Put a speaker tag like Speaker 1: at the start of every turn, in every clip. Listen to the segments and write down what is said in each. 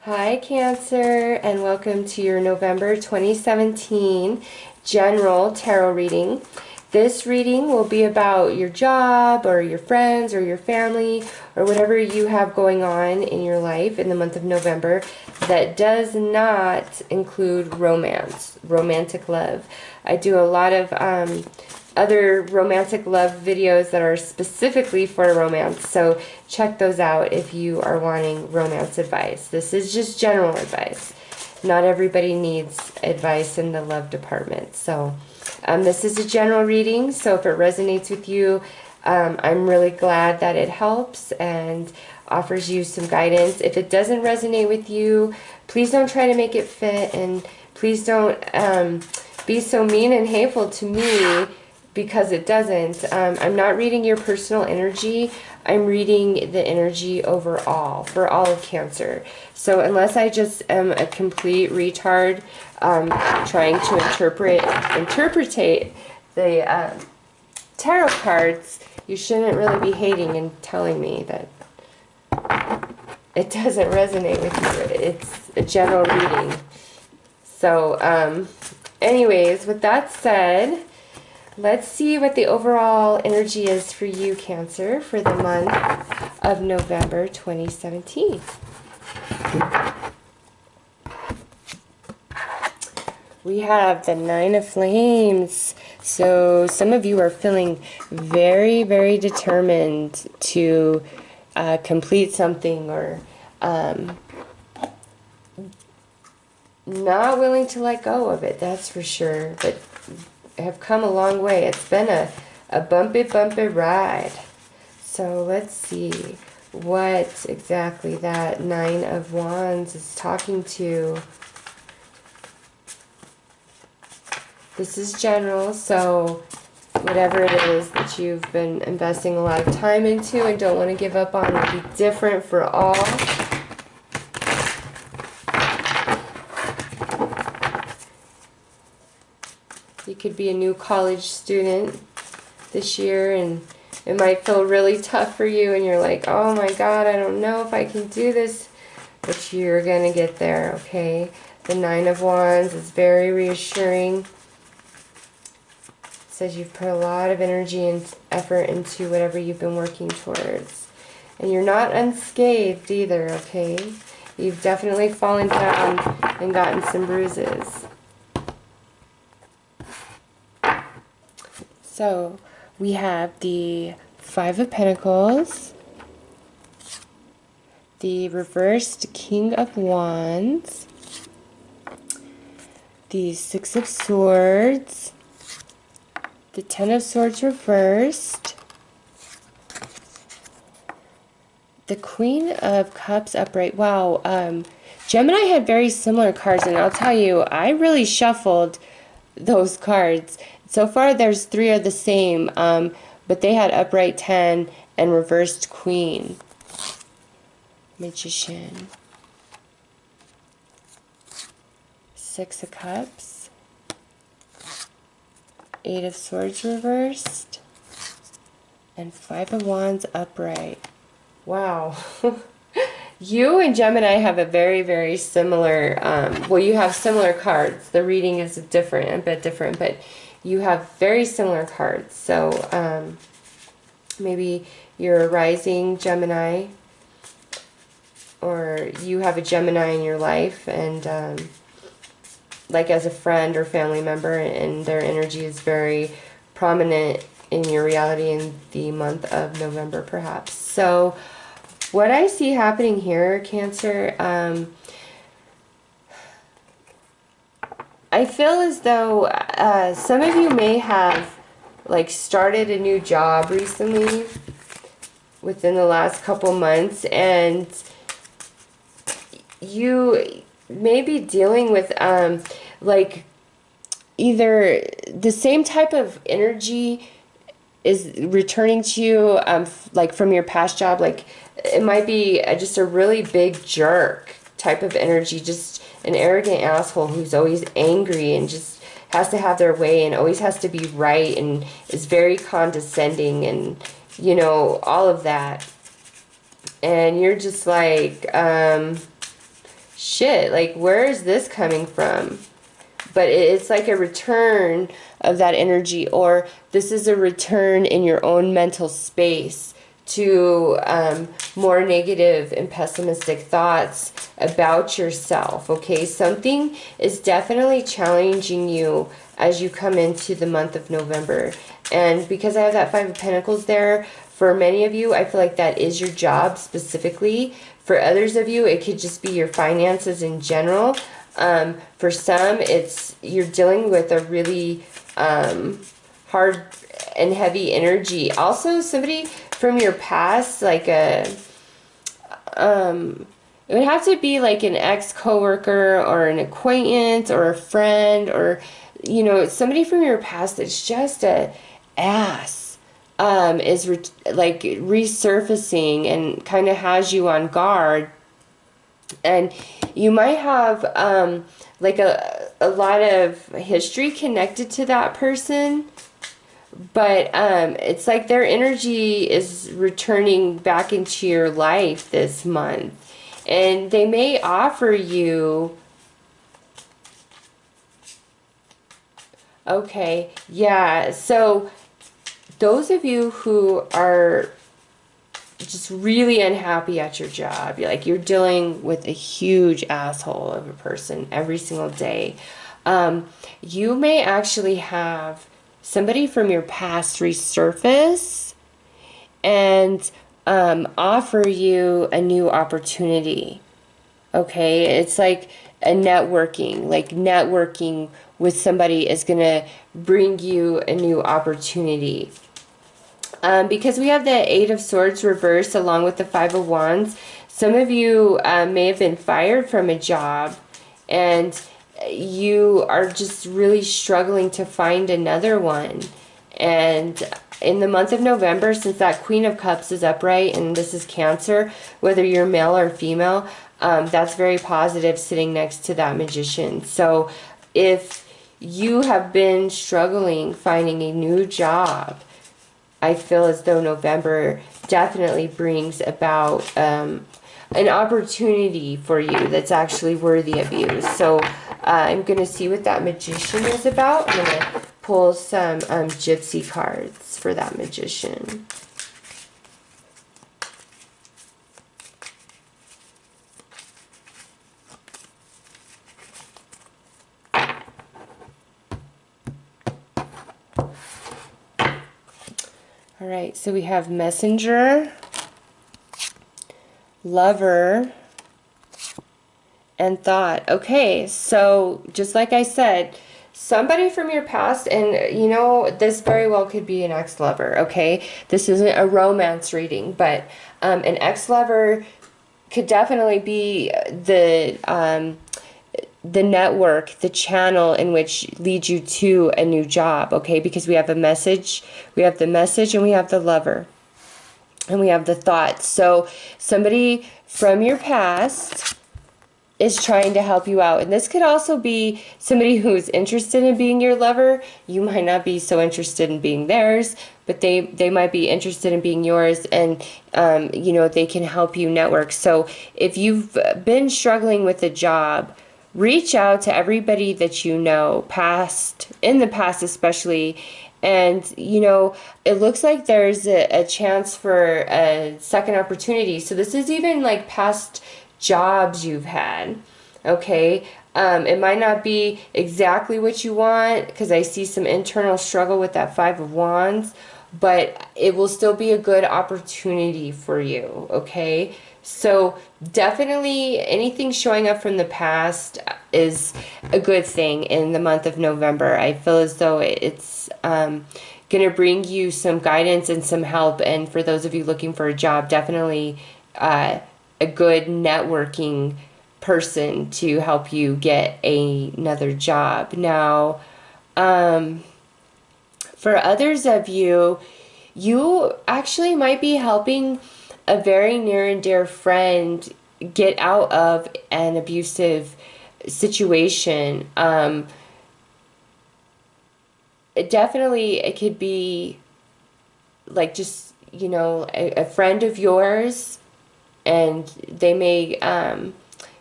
Speaker 1: Hi, Cancer, and welcome to your November 2017 general tarot reading. This reading will be about your job or your friends or your family or whatever you have going on in your life in the month of November that does not include romantic love. I do a lot of other romantic love videos that are specifically for romance, so check those out if you are wanting romance advice. This is just general advice. Not everybody needs advice in the love department. So this is a general reading, so if it resonates with you, I'm really glad that it helps and offers you some guidance. If it doesn't resonate with you, please don't try to make it fit, and please don't be so mean and hateful to me because it doesn't. I'm not reading your personal energy. I'm reading the energy overall for all of Cancer. So unless I just am a complete retard trying to interpretate the tarot cards, you shouldn't really be hating and telling me that it doesn't resonate with you. It's a general reading. So anyways, with that said, let's see what the overall energy is for you, Cancer, for the month of November 2017. We have the Nine of Flames. So some of you are feeling very, very determined to complete something, or not willing to let go of it, that's for sure. But have come a long way. It's been a bumpy ride. So let's see what exactly that Nine of Wands is talking to. This is general, so whatever it is that you've been investing a lot of time into and don't want to give up on will be different for all. You could be a new college student this year, and it might feel really tough for you, and you're like, oh my God, I don't know if I can do this, but you're going to get there, okay? The Nine of Wands is very reassuring. It says you've put a lot of energy and effort into whatever you've been working towards. And you're not unscathed either, okay? You've definitely fallen down and gotten some bruises. So we have the Five of Pentacles, the reversed King of Wands, the Six of Swords, the Ten of Swords reversed, the Queen of Cups upright. Wow, Gemini had very similar cards, and I'll tell you, I really shuffled those cards. So far, there's three are the same, but they had upright 10 and reversed Queen. Magician. Six of Cups. Eight of Swords reversed. And Five of Wands upright. Wow. You and Gemini have a very, very similar, well, you have similar cards. The reading is a bit different, but you have very similar cards. So maybe you're a rising Gemini, or you have a Gemini in your life, and like as a friend or family member, and their energy is very prominent in your reality in the month of November, perhaps. So what I see happening here, Cancer, I feel as though some of you may have like started a new job recently within the last couple months, and you may be dealing with like either the same type of energy is returning to you like from your past job. Like it might be just a really big jerk type of energy, just an arrogant asshole who's always angry and just has to have their way and always has to be right and is very condescending and, you know, all of that. And you're just like, shit, like, where is this coming from? But it's like a return of that energy, or this is a return in your own mental space to more negative and pessimistic thoughts about yourself, okay? Something is definitely challenging you as you come into the month of November. And because I have that Five of Pentacles there, for many of you, I feel like that is your job specifically. For others of you, it could just be your finances in general. For some, it's you're dealing with a really hard and heavy energy. Also, somebody from your past, like it would have to be like an ex-coworker or an acquaintance or a friend, or somebody from your past that's just a ass, is like resurfacing and kind of has you on guard. And you might have like a lot of history connected to that person, but it's like their energy is returning back into your life this month, and they may offer you, okay, yeah, so those of you who are just really unhappy at your job, you're dealing with a huge asshole of a person every single day, you may actually have somebody from your past resurface and offer you a new opportunity. Okay, it's like a networking, like networking with somebody is gonna bring you a new opportunity. Because we have the Eight of Swords reversed along with the Five of Wands, some of you may have been fired from a job, and you are just really struggling to find another one. And in the month of November, since that Queen of Cups is upright, and this is Cancer, whether you're male or female, that's very positive sitting next to that Magician. So if you have been struggling finding a new job, I feel as though November definitely brings about an opportunity for you that's actually worthy of you. So I'm going to see what that Magician is about. I'm going to pull some Gypsy cards for that Magician. All right, so we have Messenger, Lover, and Thought. Okay, so just like I said, somebody from your past, and this very well could be an ex-lover, okay? This isn't a romance reading, but an ex-lover could definitely be the network, the channel in which leads you to a new job, okay? Because we have a message, we have the message, and we have the lover, and we have the thought. So somebody from your past is trying to help you out. And this could also be somebody who's interested in being your lover. You might not be so interested in being theirs, but they might be interested in being yours, and they can help you network. So if you've been struggling with a job, reach out to everybody that you know, in the past especially, and it looks like there's a chance for a second opportunity. So this is even like past jobs you've had, okay? It might not be exactly what you want, because I see some internal struggle with that Five of Wands, but it will still be a good opportunity for you, okay? So definitely anything showing up from the past is a good thing in the month of November. I feel as though it's going to bring you some guidance and some help. And for those of you looking for a job, definitely a good networking person to help you get another job. Now, for others of you, you actually might be helping a very near and dear friend get out of an abusive situation. It could be like just, a friend of yours, and they may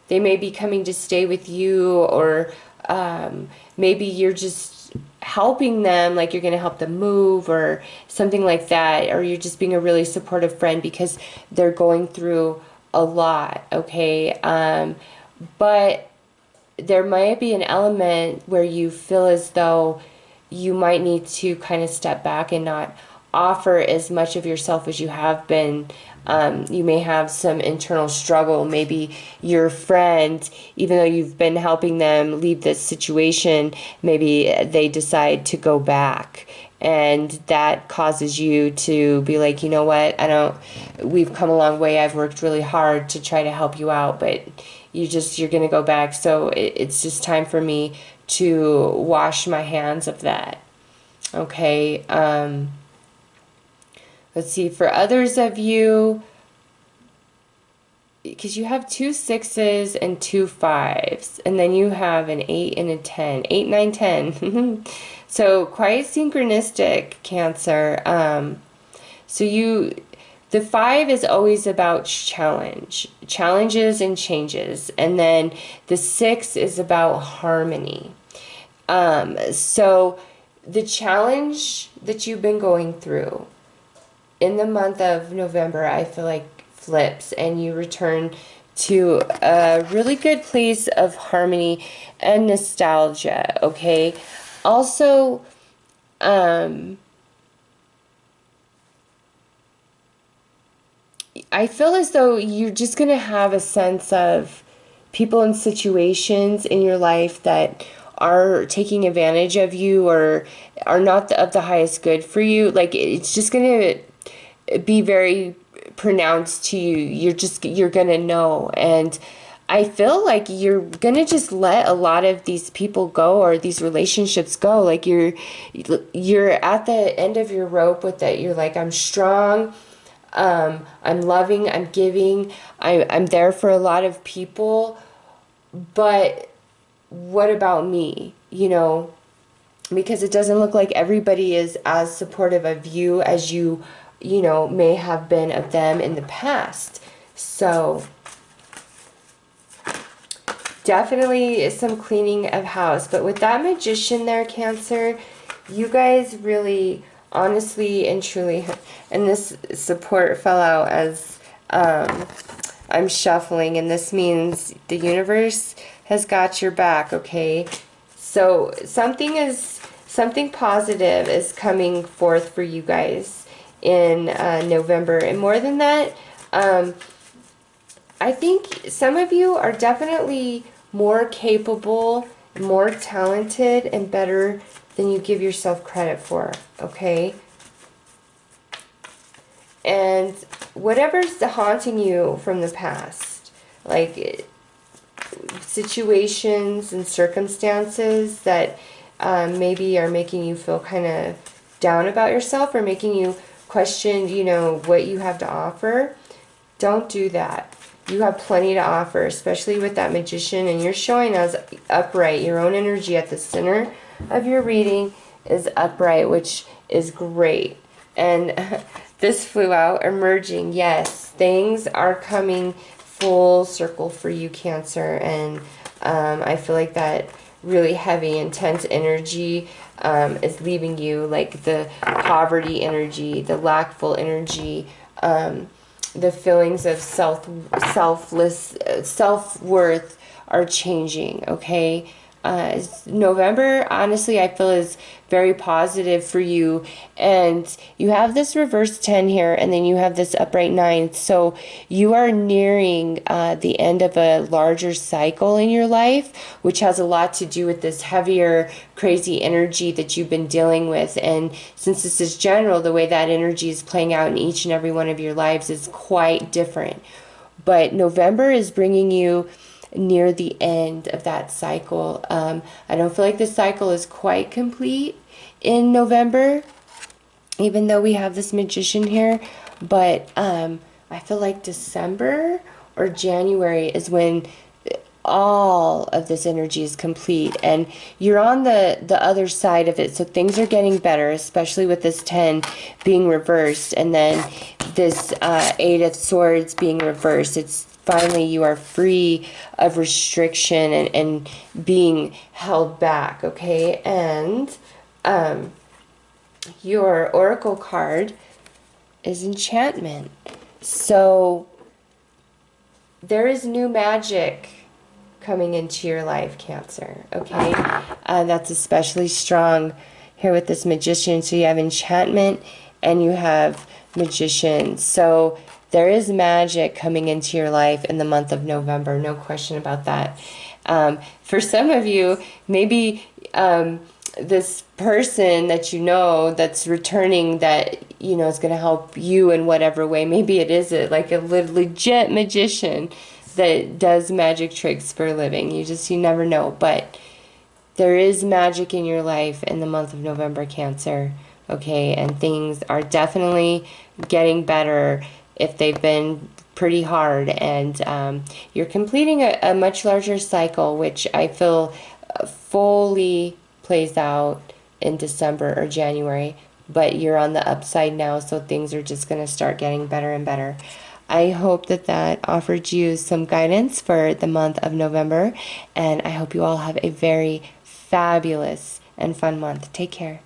Speaker 1: they may be coming to stay with you, or maybe you're just helping them, like you're going to help them move or something like that, or you're just being a really supportive friend because they're going through a lot, okay? But there might be an element where you feel as though you might need to kind of step back and not offer as much of yourself as you have been. You may have some internal struggle. Maybe your friend, even though you've been helping them leave this situation, maybe they decide to go back. And that causes you to be like, you know what, we've come a long way. I've worked really hard to try to help you out, but you're going to go back. So it's just time for me to wash my hands of that. Okay. Let's see, for others of you, because you have 2 6s and 2 5s, and then you have an 8 and a 10. 8, 9, 10. So quite synchronistic, Cancer. The 5 is always about challenges and changes, and then the 6 is about harmony. So the challenge that you've been going through in the month of November, I feel like flips, and you return to a really good place of harmony and nostalgia, okay? Also, I feel as though you're just going to have a sense of people and situations in your life that are taking advantage of you or are not of the highest good for you. Like, it's just going to be very pronounced to you. You're going to know. And I feel like you're going to just let a lot of these people go, or these relationships go. Like you're at the end of your rope with it. You're like, I'm strong. I'm loving, I'm giving, I'm there for a lot of people, but what about me? Because it doesn't look like everybody is as supportive of you as you may have been of them in the past. So definitely some cleaning of house. But with that Magician there, Cancer, you guys really, honestly and truly, and this support fell out as I'm shuffling, and this means the universe has got your back, okay? So something positive is coming forth for you guys in November. And more than that, I think some of you are definitely more capable, more talented, and better than you give yourself credit for, okay? And whatever's haunting you from the past, like situations and circumstances that maybe are making you feel kind of down about yourself or making you question, what you have to offer, don't do that. You have plenty to offer, especially with that Magician, and you're showing us upright. Your own energy at the center of your reading is upright, which is great. And this flew out, emerging. Yes, things are coming full circle for you, Cancer. And I feel like that really heavy, intense energy is leaving you, like the poverty energy, the lackful energy, the feelings of self-worth are changing, okay? November, honestly, I feel is very positive for you. And you have this reverse 10 here, and then you have this upright 9. So you are nearing the end of a larger cycle in your life, which has a lot to do with this heavier, crazy energy that you've been dealing with. And since this is general, the way that energy is playing out in each and every one of your lives is quite different. But November is bringing you near the end of that cycle. I don't feel like the cycle is quite complete in November, even though we have this Magician here, but I feel like December or January is when all of this energy is complete, and you're on the other side of it. So things are getting better, especially with this 10 being reversed, and then this 8 of Swords being reversed. It's finally you are free of restriction and being held back, okay? And your oracle card is enchantment. So there is new magic coming into your life, Cancer, okay? That's especially strong here with this magician. So you have enchantment and you have magician. So there is magic coming into your life in the month of November, no question about that. For some of you, maybe this person that you know that's returning that, you know, is going to help you in whatever way. Maybe it is like a legit magician that does magic tricks for a living. You never know. But there is magic in your life in the month of November, Cancer. Okay, and things are definitely getting better if they've been pretty hard. And you're completing a much larger cycle, which I feel fully plays out in December or January. But you're on the upside now, so things are just going to start getting better and better. I hope that offered you some guidance for the month of November, and I hope you all have a very fabulous and fun month. Take care.